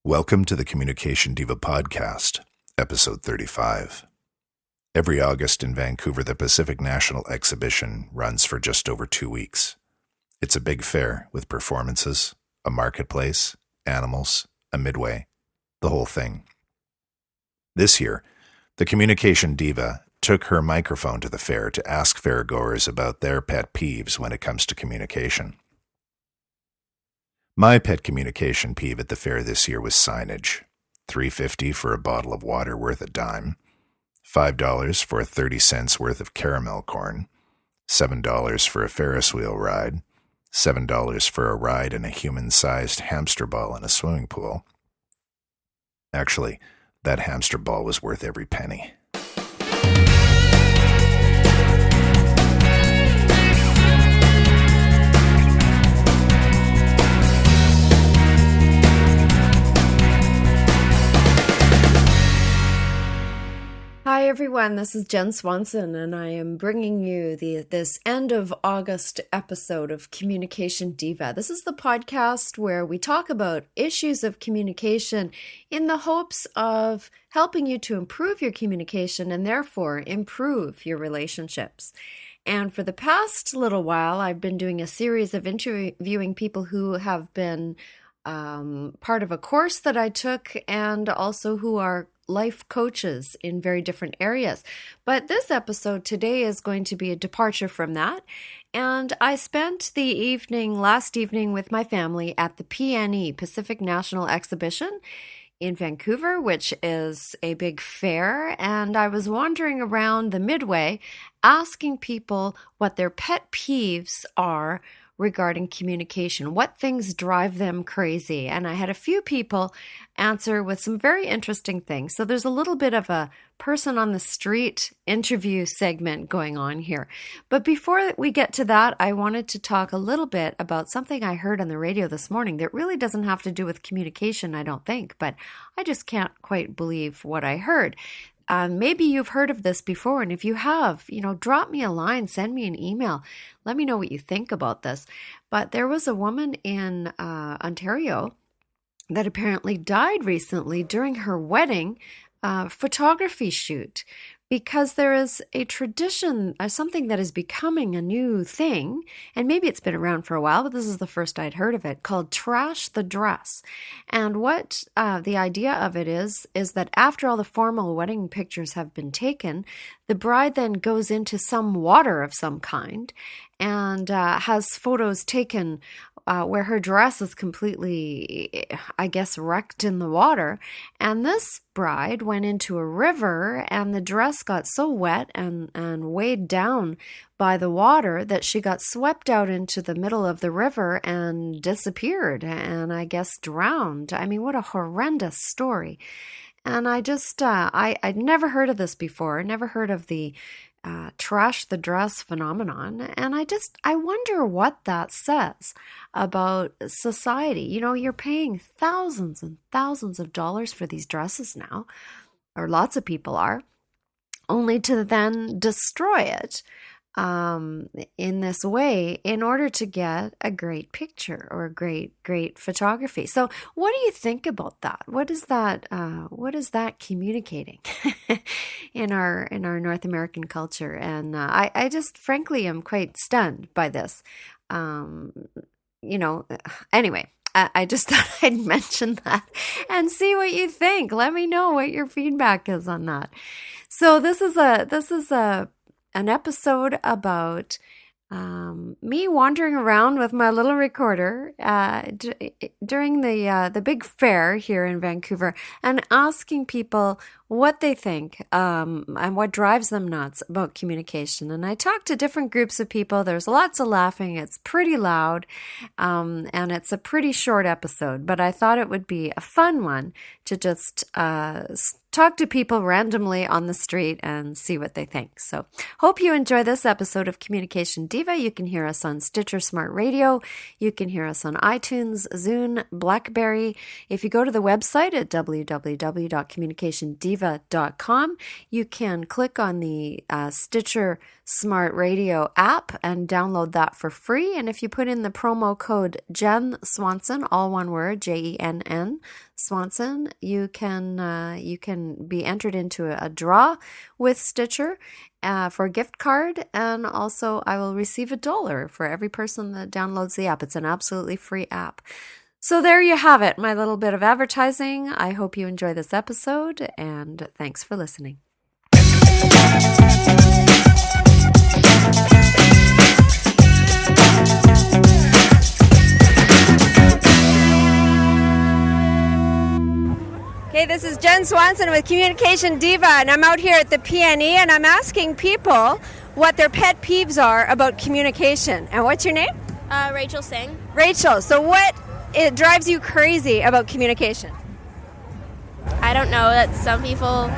Welcome to the Communication Diva Podcast, episode 35. Every August in Vancouver, the Pacific National Exhibition runs for just over 2 weeks. It's a big fair with performances, a marketplace, animals, a midway, the whole thing. This year, the Communication Diva took her microphone to the fair to ask fair-goers about their pet peeves when it comes to communication. My pet communication peeve at the fair this year was signage. $3.50 for a bottle of water worth a dime, $5 for 30 cents worth of caramel corn, $7 for a Ferris wheel ride, $7 for a ride in a human-sized hamster ball in a swimming pool. Actually, that hamster ball was worth every penny. Hi everyone, this is Jenn Swanson, and I am bringing you this end of August episode of Communication Diva. This is the podcast where we talk about issues of communication in the hopes of helping you to improve your communication and therefore improve your relationships. And for the past little while, I've been doing a series of interviewing people who have been part of a course that I took and also who are life coaches in very different areas. But this episode today is going to be a departure from that. And I spent the last evening with my family at the P.N.E, Pacific National Exhibition in Vancouver, which is a big fair. And I was wandering around the midway asking people what their pet peeves are regarding communication, what things drive them crazy. And I had a few people answer with some very interesting things. So there's a little bit of a person on the street interview segment going on here. But before we get to that, I wanted to talk a little bit about something I heard on the radio this morning that really doesn't have to do with communication, I don't think, but I just can't quite believe what I heard. Maybe you've heard of this before, and if you have, drop me a line, send me an email. Let me know what you think about this. But there was a woman in Ontario that apparently died recently during her wedding photography shoot, because there is a tradition, something that is becoming a new thing, and maybe it's been around for a while, but this is the first I'd heard of it, called trash the dress. And what the idea of it is that after all the formal wedding pictures have been taken, the bride then goes into some water of some kind and has photos taken where her dress is completely, wrecked in the water. And this bride went into a river, and the dress got so wet and weighed down by the water that she got swept out into the middle of the river and disappeared and drowned. I mean, what a horrendous story. And I just, I'd never heard of this before, never heard of the trash the dress phenomenon. And I wonder what that says about society. You're paying thousands and thousands of dollars for these dresses now, or lots of people are, only to then destroy it in this way in order to get a great picture or a great photography. So what do you think about that? What is that communicating in our North American culture? And I just frankly am quite stunned by this. Anyway, I just thought I'd mention that and see what you think. Let me know what your feedback is on that. So this is an episode about me wandering around with my little recorder during the big fair here in Vancouver and asking people what they think and what drives them nuts about communication. And I talked to different groups of people. There's lots of laughing. It's pretty loud, and it's a pretty short episode. But I thought it would be a fun one to just talk to people randomly on the street and see what they think. So hope you enjoy this episode of Communication Diva. You can hear us on Stitcher Smart Radio. You can hear us on iTunes, Zune, BlackBerry. If you go to the website at www.communicationdiva.com, communicationdiva.com. You can click on the Stitcher Smart Radio app and download that for free. And if you put in the promo code Jenn Swanson, all one word, Jenn Swanson, you can be entered into a draw with Stitcher for a gift card, and also I will receive $1 for every person that downloads the app. It's an absolutely free app. So there you have it, my little bit of advertising. I hope you enjoy this episode, and thanks for listening. Okay, this is Jenn Swanson with Communication Diva, and I'm out here at the P.N.E, and I'm asking people what their pet peeves are about communication. And what's your name? Rachel Singh. Rachel, so what drives you crazy about communication? I don't know that some people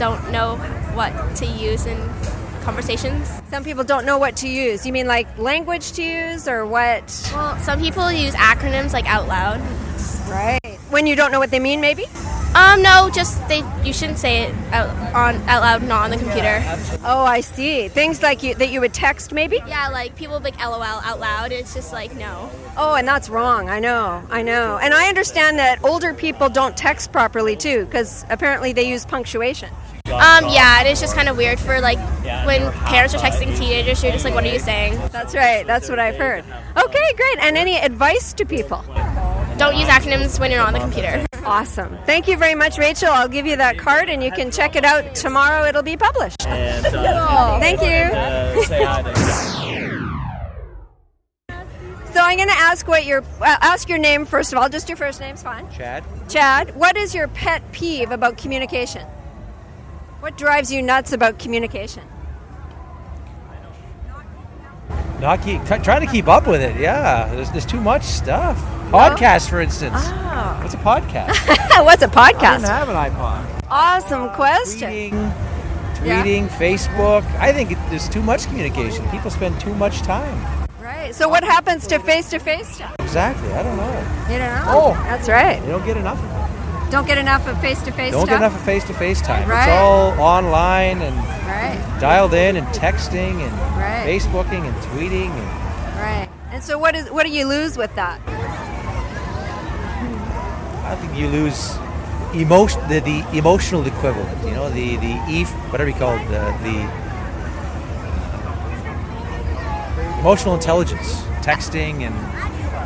don't know what to use in conversations. Some people don't know what to use. You mean like language to use, or what? Well, some people use acronyms like out loud. Right. When you don't know what they mean, maybe? No, just you shouldn't say it out loud, not on the computer. Oh, I see. Things like that you would text, maybe? Yeah, like people like LOL out loud. It's just like no. Oh, and that's wrong. I know. And I understand that older people don't text properly too, because apparently they use punctuation. Yeah, it is just kind of weird for like when parents are texting teenagers. You're just like, what are you saying? That's right. That's what I've heard. Okay, great. And any advice to people? Don't use acronyms when you're on the computer. Awesome. Thank you very much, Rachel. I'll give you that card, and you can check it out tomorrow. It'll be published. And, thank you. Say hi to So I'm going to ask ask your name first of all. Just your first name's fine. Chad. Chad, what is your pet peeve about communication? What drives you nuts about communication? Trying to keep up with it. Yeah, there's too much stuff. Podcast, for instance. Oh. What's a podcast? What's a I podcast? don't have an iPod. Awesome question. Tweeting, Facebook. I think there's too much communication. People spend too much time. Right. So what happens to face-to-face stuff? Exactly. I don't know. You don't know? Oh. That's right. They don't get enough of it. Don't get enough of face-to-face stuff? Don't get enough of face-to-face time. Right. It's all online and dialed in and texting and Facebooking and tweeting. Right. And so what do you lose with that? I think you lose the emotional equivalent. You know, the whatever you call it, the emotional intelligence, texting, and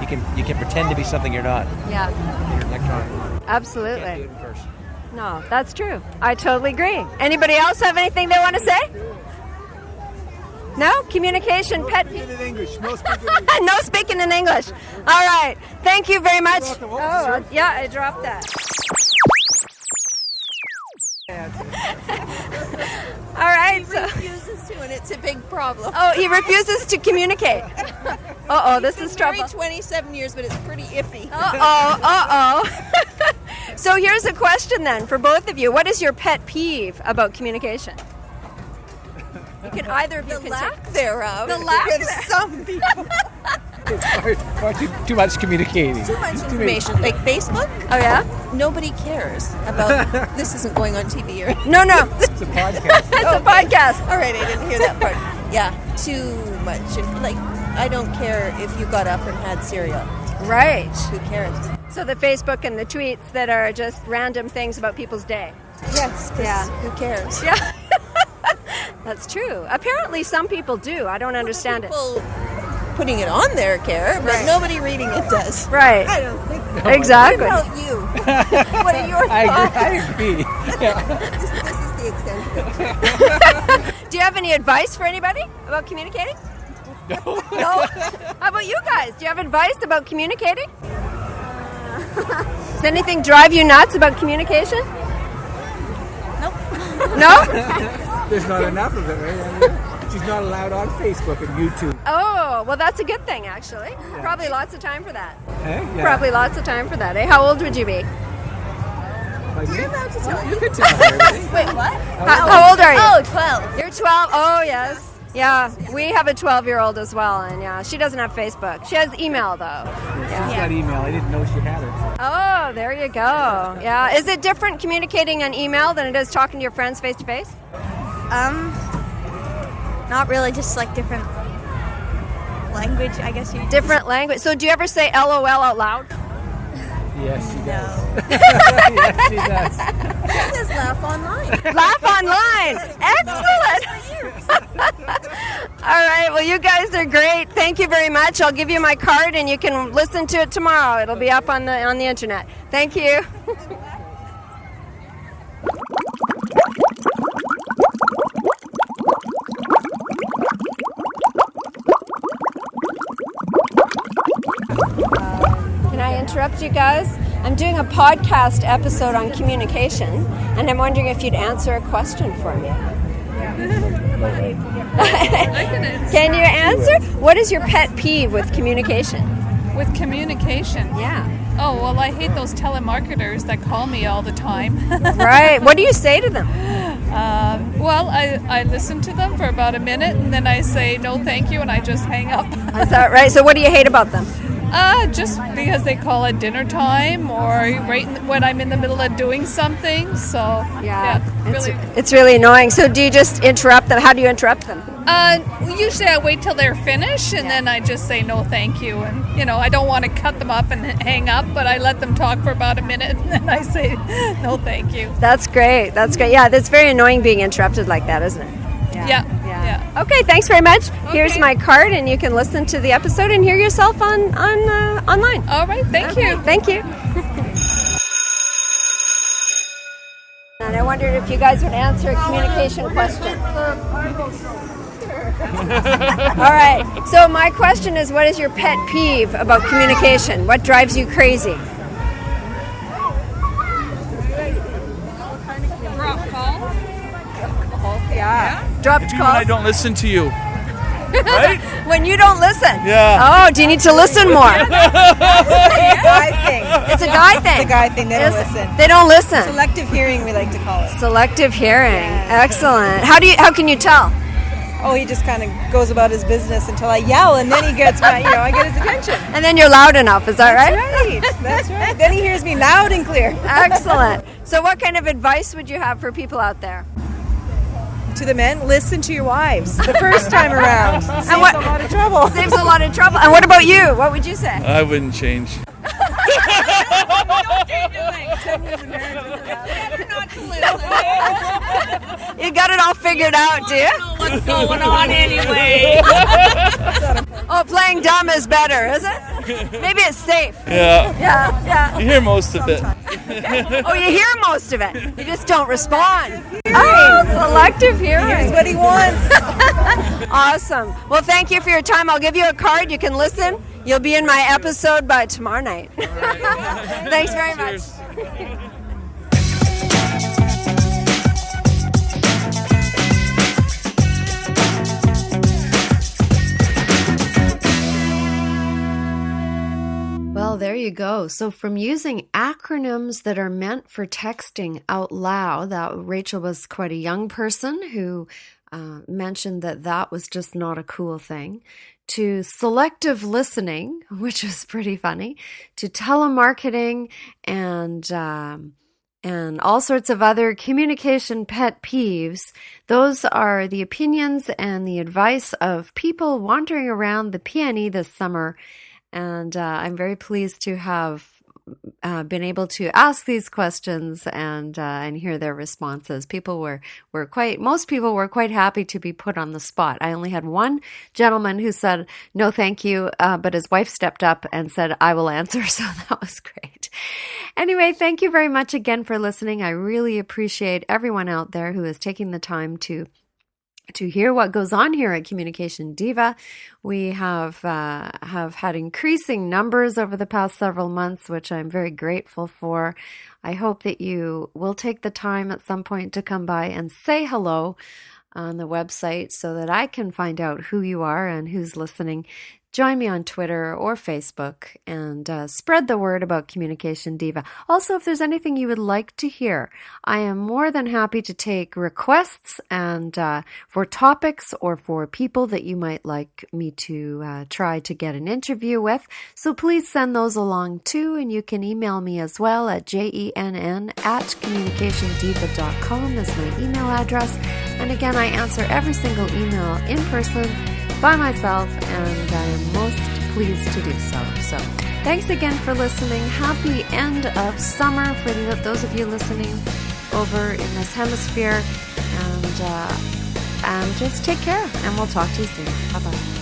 you can pretend to be something you're not. Yeah. You're electronic. Absolutely. You can't do it in person. No, that's true. I totally agree. Anybody else have anything they want to say? No? Communication, pet peeve? In English. No speaking in English. No speaking in English. All right. Thank you very much. You're welcome. Oh, yeah, I dropped that. All right. He refuses to, and it's a big problem. Oh, he refuses to communicate. Uh-oh, this is trouble. Married 27 years, but it's pretty iffy. Uh-oh. So here's a question then for both of you. What is your pet peeve about communication? You can either of you The lack thereof. The lack with some people. Far too much communicating. Too much information. Like Facebook, Oh, yeah? nobody cares about this isn't going on TV or No. It's a podcast. It's a podcast. All right, I didn't hear that part. Yeah, too much. Like, I don't care if you got up and had cereal. Right. Who cares? So the Facebook and the tweets that are just random things about people's day. Yes, 'cause who cares? Yeah. That's true. Apparently some people do. I don't understand it. People putting it on there care, but nobody reading it does. Right. I don't think. Exactly. What about you? What are your thoughts? I agree. Yeah. This is the extent of it. Do you have any advice for anybody about communicating? No. No? How about you guys? Do you have advice about communicating? Does anything drive you nuts about communication? Nope. No? There's not enough of it, right? I mean, she's not allowed on Facebook and YouTube. Oh, well, that's a good thing, actually. Probably lots of time for that. Eh? Yeah. Probably lots of time for that. How old would you be? Like, You're allowed to tell you could tell her. Wait, what? How old are you? Oh, 12. You're 12. Oh, yes. Yeah, we have a 12-year-old as well, and yeah, she doesn't have Facebook. She has email, though. She's got email. I didn't know she had it. Oh, there you go. Yeah. Is it different communicating on email than it is talking to your friends face-to-face? Not really, just like different language, I guess you. Different language. So do you ever say LOL out loud? Yes, she does. Yes, she does. This is Laugh Online. Laugh online. Excellent. All right. Well, you guys are great. Thank you very much. I'll give you my card, and you can listen to it tomorrow. It'll be up on the internet. Thank you. Can I interrupt you guys? I'm doing a podcast episode on communication, and I'm wondering if you'd answer a question for me. Can you answer? What is your pet peeve with communication? With communication? Yeah. Oh, well, I hate those telemarketers that call me all the time. Right. What do you say to them? Well, I listen to them for about a minute, and then I say no thank you, and I just hang up. Is that right? So what do you hate about them? Just because they call at dinner time or when I'm in the middle of doing something. So, It's really annoying. So do you just interrupt them? How do you interrupt them? Usually I wait till they're finished, and then I just say no thank you. And, I don't want to cut them up and hang up, but I let them talk for about a minute, and then I say no thank you. That's great. That's great. Yeah, that's very annoying being interrupted like that, isn't it? Yeah. Okay, thanks very much. Here's my card, and you can listen to the episode and hear yourself online. All right, thank you. Thank you. And I wondered if you guys would answer a communication question. All right. So my question is, what is your pet peeve about communication? What drives you crazy? Dropped calls? I don't listen to you. Right? When you don't listen? Yeah. Oh, do you need to listen more? It's a guy thing. It's a guy thing. It's a guy thing. They don't listen. They don't listen. Selective hearing, we like to call it. Selective hearing. Excellent. How can you tell? Oh, he just kind of goes about his business until I yell, and then he gets I get his attention. And then you're loud enough, is that right? That's right. Then he hears me loud and clear. Excellent. So what kind of advice would you have for people out there? To the men, listen to your wives the first time around. Saves a lot of trouble. Saves a lot of trouble. And what about you? What would you say? I wouldn't change. You got it all figured out, do you? What's going on anyway? Oh, playing dumb is better, is it? Maybe it's safe. Yeah. Yeah. You hear most of it. Oh, you hear most of it. You just don't respond. Oh, selective hearing. Here's what he wants. Awesome. Well, thank you for your time. I'll give you a card. You can listen. You'll be in my episode by tomorrow night. Thanks very much. Well, there you go. So from using acronyms that are meant for texting out loud, that Rachel was quite a young person who mentioned that was just not a cool thing, to selective listening, which is pretty funny, to telemarketing and all sorts of other communication pet peeves. Those are the opinions and the advice of people wandering around the P.N.E. this summer. And I'm very pleased to have been able to ask these questions and hear their responses. Most people were quite happy to be put on the spot. I only had one gentleman who said, no, thank you. But his wife stepped up and said, I will answer. So that was great. Anyway, thank you very much again for listening. I really appreciate everyone out there who is taking the time to hear what goes on here at Communication Diva. We have had increasing numbers over the past several months, which I'm very grateful for. I hope that you will take the time at some point to come by and say hello on the website so that I can find out who you are and who's listening. join me on Twitter or Facebook and spread the word about Communication Diva. Also, if there's anything you would like to hear, I am more than happy to take requests and for topics or for people that you might like me to try to get an interview with. So please send those along too, and you can email me as well at jenn@communicationdiva.com is my email address. And again, I answer every single email in person by myself, and I am most pleased to do so. So thanks again for listening. Happy end of summer for those of you listening over in this hemisphere. And just take care, and we'll talk to you soon. Bye-bye.